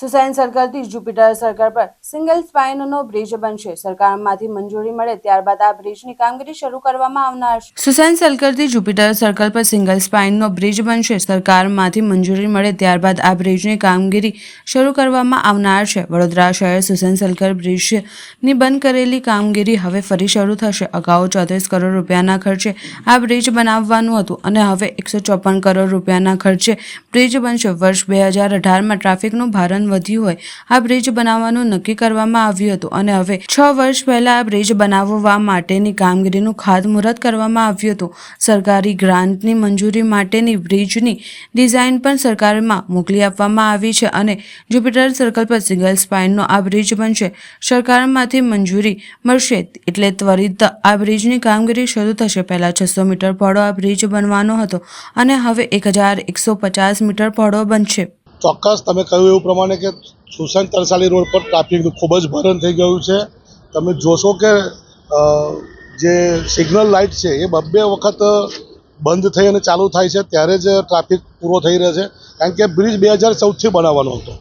સુસાઇન સર્કલથી Jupiter circle પર single સ્પાઇનનો bridge બનશે. સરકારમાંથી મંજૂરી મળે ત્યારબાદ આ બ્રિજની કામગીરી શરૂ કરવામાં આવનાર છે. સુસાઇન સર્કલથી જુપિટર સર્કલ પર સિંગલ સ્પાઇનનો બ્રિજ બનશે. સરકારમાંથી મંજૂરી મળે ત્યારબાદ આ બ્રિજની કામગીરી શરૂ કરવામાં આવનાર છે. વડોદરા શહેર સુસાઇન સર્કલ બ્રિજની બંધ કરેલી કામગીરી હવે ફરી શરૂ થશે. અગાઉ 34 કરોડ રૂપિયાના ખર્ચે આ બ્રિજ બનાવવાનું હતું અને હવે 154 કરોડ રૂપિયાના ખર્ચે બ્રિજ બનશે. વર્ષ 2018માં ટ્રાફિકનું ભારણ વધ્યું હોય આ બ્રિજ બનાવવાનું નક્કી કરવામાં આવ્યું હતું અને હવે 6 વર્ષ પહેલા આ બ્રિજ બનાવવા માટેની કામગીરીનું ખાતમુહૂર્ત કરવામાં આવ્યું હતું. સરકારી ગ્રાન્ટની મંજૂરી માટેની બ્રિજની ડિઝાઇન પણ સરકારમાં મોકલી આપવામાં આવી છે અને જુપિટર સર્કલ પર સિંગલ સ્પાઇનનો આ બ્રિજ બનશે. સરકારમાંથી મંજૂરી મળશે એટલે ત્વરિત આ બ્રિજની કામગીરી શરૂ થશે. પહેલા 600 મીટર પહોળો આ બ્રિજ બનવાનો હતો અને હવે 1150 મીટર પહોળો બનશે. ચોક્કસ તમે કહ્યું એવું પ્રમાણે કે સુસાઇન તરસાલી રોડ પર ટ્રાફિકનું ખૂબ જ ભરણ થઈ ગયું છે. તમે જોશો કે જે સિગ્નલ લાઇટ છે એ 2 વખત બંધ થઈ અને ચાલુ થાય છે ત્યારે જ ટ્રાફિક પૂરો થઈ રહ્યો છે. કારણ કે બ્રિજ 2014થી બનાવવાનો હતો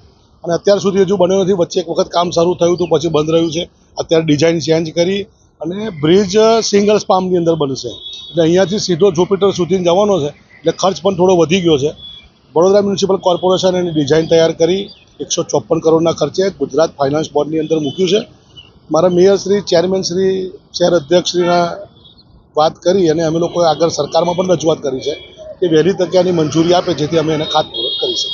અને અત્યાર સુધી હજુ બન્યો નથી. વચ્ચે એક વખત કામ શરૂ થયું હતું પછી બંધ રહ્યું છે. અત્યારે ડિઝાઇન ચેન્જ કરી અને બ્રિજ સિંગલ સ્પાનની અંદર બનશે. એટલે અહીંયાથી સીધો જુપિટર સુધી જવાનો છે એટલે ખર્ચ પણ થોડો વધી ગયો છે. વડોદરા મ્યુનિસિપલ કોર્પોરેશન એની ડિઝાઇન તૈયાર કરી 154 કરોડના ખર્ચે ગુજરાત ફાઇનાન્સ બોર્ડની અંદર મૂક્યું છે. મારા મેયરશ્રી, ચેરમેનશ્રી, શહેર અધ્યક્ષશ્રીના વાત કરી અને અમે લોકોએ આગળ સરકારમાં પણ રજૂઆત કરી છે કે વહેલી તકે આની મંજૂરી આપે જેથી અમે એને ખાતમુહૂર્ત કરી શકીએ.